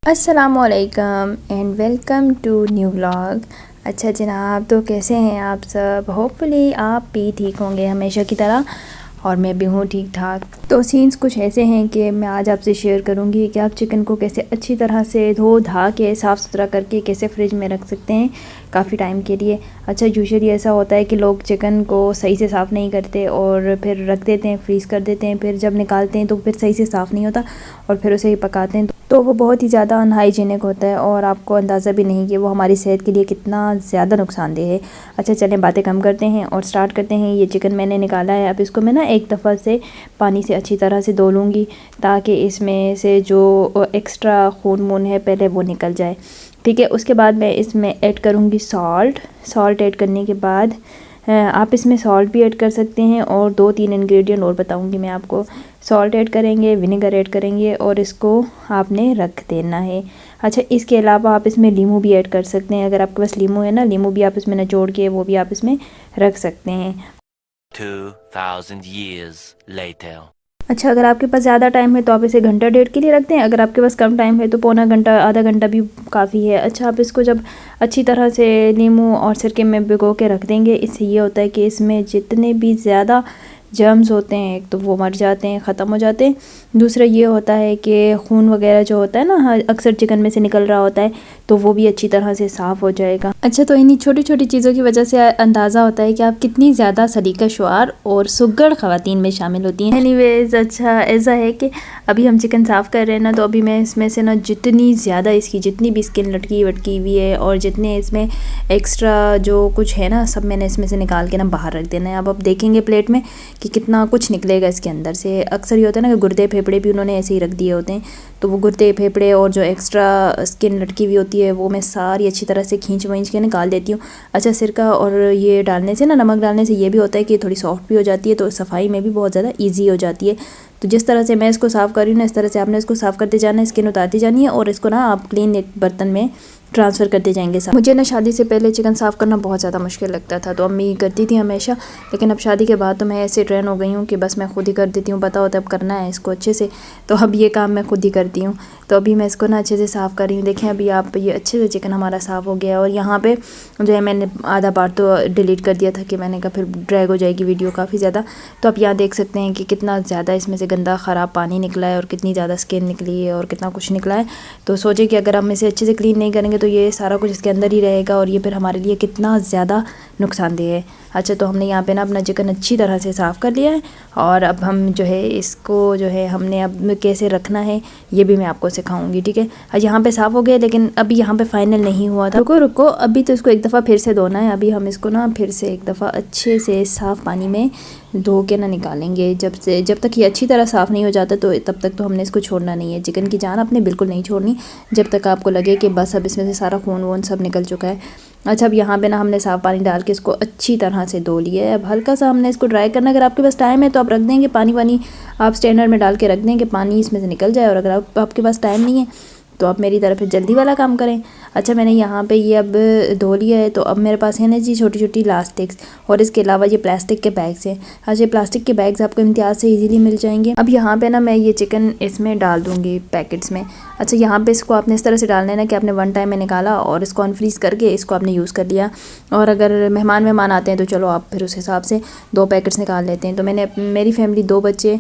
अस्सलामुअलैकुम and welcome to new vlog. अच्छा जनाब, तो कैसे हैं आप सब? होपफुली आप भी ठीक होंगे हमेशा की तरह, और मैं भी हूँ ठीक ठाक। तो सीन्स कुछ ऐसे हैं कि मैं आज आपसे शेयर करूँगी कि आप चिकन को कैसे अच्छी तरह से धो धा के साफ़ सुथरा करके कैसे फ्रिज में रख सकते हैं काफ़ी टाइम के लिए। अच्छा, यूजुअली ऐसा होता है कि लोग चिकन को सही से साफ़ नहीं करते और फिर रख देते हैं, फ्रीज़ कर देते हैं, फिर जब निकालते हैं तो फिर सही से साफ़ नहीं होता और फिर उसे ही पकाते हैं तो वो बहुत ही ज़्यादा अनहाइजीनिक होता है और आपको अंदाज़ा भी नहीं कि वो हमारी सेहत के लिए कितना ज़्यादा नुकसानदेह है। अच्छा चलें, बातें कम करते हैं और स्टार्ट करते हैं। ये चिकन मैंने निकाला है। अब इसको मैं ना एक दफ़ा से पानी से अच्छी तरह से धो लूँगी ताकि इसमें से जो एक्स्ट्रा खून वून है पहले वो निकल जाए। ठीक है, उसके बाद मैं इसमें ऐड करूँगी सॉल्ट ऐड करने के बाद आप इसमें सॉल्ट भी ऐड कर सकते हैं और 2-3 इंग्रेडिएंट और बताऊंगी मैं आपको। सॉल्ट ऐड करेंगे, विनेगर ऐड करेंगे और इसको आपने रख देना है। अच्छा, इसके अलावा आप इसमें नींबू भी ऐड कर सकते हैं। अगर आपके पास नींबू है ना, नींबू भी आप इसमें निचोड़ के वो भी आप इसमें रख सकते हैं। 2000 years later. अच्छा, अगर आपके पास ज़्यादा टाइम है तो आप इसे घंटा डेढ़ के लिए रख दें। अगर आपके पास कम टाइम है तो पौना घंटा आधा घंटा भी काफ़ी है। अच्छा, आप इसको जब अच्छी तरह से नींबू और सिरके में भिगो के रख देंगे, इससे ये होता है कि इसमें जितने भी ज़्यादा जर्म्स होते हैं एक तो वो मर जाते हैं, ख़त्म हो जाते हैं। दूसरा ये होता है कि खून वगैरह जो होता है ना, अक्सर चिकन में से निकल रहा होता है, तो वो भी अच्छी तरह से साफ़ हो जाएगा। अच्छा, तो इन्हीं छोटी छोटी चीज़ों की वजह से अंदाज़ा होता है कि आप कितनी ज़्यादा सलीका-शुआर और सुघड़ ख़वातीन में शामिल होती हैं। एनीवेज़, अच्छा ऐसा है कि अभी हम चिकन साफ़ कर रहे हैं ना, तो अभी मैं इसमें से ना जितनी ज़्यादा इसकी जितनी भी स्किन लटकी वटकी हुई है और जितने इसमें एक्स्ट्रा जो कुछ है ना, सब मैंने इसमें से निकाल के ना बाहर रख देना है। अब आप देखेंगे प्लेट में कि कितना कुछ निकलेगा इसके अंदर से। अक्सर ये होता है ना कि गुर्दे फेफड़े भी उन्होंने ऐसे ही रख दिए होते हैं, तो वो गुर्दे फेफड़े और जो एक्स्ट्रा स्किन लटकी हुई होती है वो मैं सारी अच्छी तरह से खींच वींच के निकाल देती हूँ। अच्छा, सिरका और ये डालने से ना, नमक डालने से ये भी होता है कि थोड़ी सॉफ्ट भी हो जाती है, तो सफाई में भी बहुत ज़्यादा ईजी हो जाती है। तो जिस तरह से मैं इसको साफ़ कर रही हूँ ना, इस तरह से आपने इसको साफ़ करते जाना है, स्किन उतारती जानी है और इसको ना आप क्लीन एक बर्तन में ट्रांसफ़र करते जाएंगे। मुझे ना शादी से पहले चिकन साफ़ करना बहुत ज़्यादा मुश्किल लगता था, तो अम्मी करती थी हमेशा, लेकिन अब शादी के बाद तो मैं ऐसे ट्रेन हो गई हूँ कि बस मैं खुद ही कर देती हूँ। पता होता है अब करना है इसको अच्छे से, तो अब ये काम मैं खुद ही करती हूँ। तो अभी मैं इसको ना अच्छे से साफ़ कर रही हूँ। देखें अभी आप, ये अच्छे से चिकन हमारा साफ़ हो गया और यहाँ पे जो है मैंने आधा पार्ट तो डिलीट कर दिया था कि मैंने कहा फिर ड्रैग हो जाएगी वीडियो काफ़ी ज़्यादा। तो आप यहाँ देख सकते हैं कि कितना ज़्यादा इसमें से गंदा ख़राब पानी निकला है और कितनी ज़्यादा स्किन निकली है और कितना कुछ निकला है। तो सोचे कि अगर हम इसे अच्छे से क्लीन नहीं करेंगे तो ये सारा कुछ इसके अंदर ही रहेगा और ये फिर हमारे लिए कितना ज़्यादा नुकसानदेह है। अच्छा, तो हमने यहाँ पे ना अपना चिकन अच्छी तरह से साफ़ कर लिया है और अब हम जो है इसको जो है हमने अब कैसे रखना है ये भी मैं आपको सिखाऊंगी। ठीक है, यहाँ पे साफ़ हो गया, लेकिन अभी यहाँ पे फाइनल नहीं हुआ था। रुको, अभी तो इसको एक दफ़ा फिर से धोना है। अभी हम इसको ना फिर से एक दफ़ा अच्छे से साफ़ पानी में धो के ना निकालेंगे। जब तक ये अच्छी तरह साफ़ नहीं हो जाता तो तब तक तो हमने इसको छोड़ना नहीं है। चिकन की जान आपने बिल्कुल नहीं छोड़नी जब तक आपको लगे कि बस अब इसमें से सारा खून वून सब निकल चुका है। अच्छा, अब यहाँ पे ना हमने साफ़ पानी डाल के इसको अच्छी तरह से धो लिया है। अब हल्का सा हमने इसको ड्राई करना। अगर आपके पास टाइम है तो आप रख देंगे पानी आप स्ट्रेनर में डाल के रख देंगे, पानी इसमें से निकल जाए। और अगर आपके पास टाइम नहीं है तो आप मेरी तरफ जल्दी वाला काम करें। अच्छा, मैंने यहाँ पे ये अब धो लिया है, तो अब मेरे पास है ना जी छोटी छोटी इलास्टिक्स और इसके अलावा ये प्लास्टिक के बैग्स हैं। अच्छा, प्लास्टिक के बैग्स आपको इम्तियाज़ से इजीली मिल जाएंगे। अब यहाँ पे ना मैं ये चिकन इसमें डाल दूँगी पैकेट्स में। अच्छा, यहाँ पे इसको आपने इस तरह से डालना है ना कि आपने वन टाइम में निकाला और इसको अनफ्रीज़ करके इसको आपने यूज़ कर लिया। और अगर मेहमान आते हैं तो चलो आप फिर उस हिसाब से 2 पैकेट्स निकाल लेते हैं। तो मैंने, मेरी फैमिली 2 बच्चे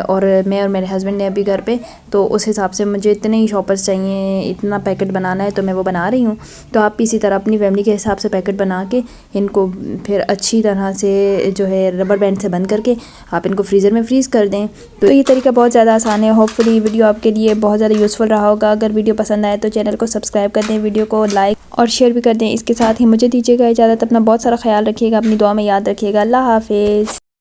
और मैं और मेरे हस्बैंड ने अभी घर पे, तो उस हिसाब से मुझे इतने ही शॉपर्स चाहिए, इतना पैकेट बनाना है, तो मैं वो बना रही हूँ। तो आप इसी तरह अपनी फैमिली के हिसाब से पैकेट बना के इनको फिर अच्छी तरह से जो है रबर बैंड से बंद करके आप इनको फ्रीज़र में फ्रीज़ कर दें। तो ये तरीका बहुत ज़्यादा आसान है। होपफुली वीडियो आपके लिए बहुत ज़्यादा यूज़फुल रहा होगा। अगर वीडियो पसंद आए तो चैनल को सब्सक्राइब कर दें, वीडियो को लाइक और शेयर भी कर दें। इसके साथ ही मुझे दीजिएगा इजाज़त। अपना बहुत सारा ख्याल रखिएगा, अपनी दुआ में याद रखिएगा। अल्लाह हाफिज़।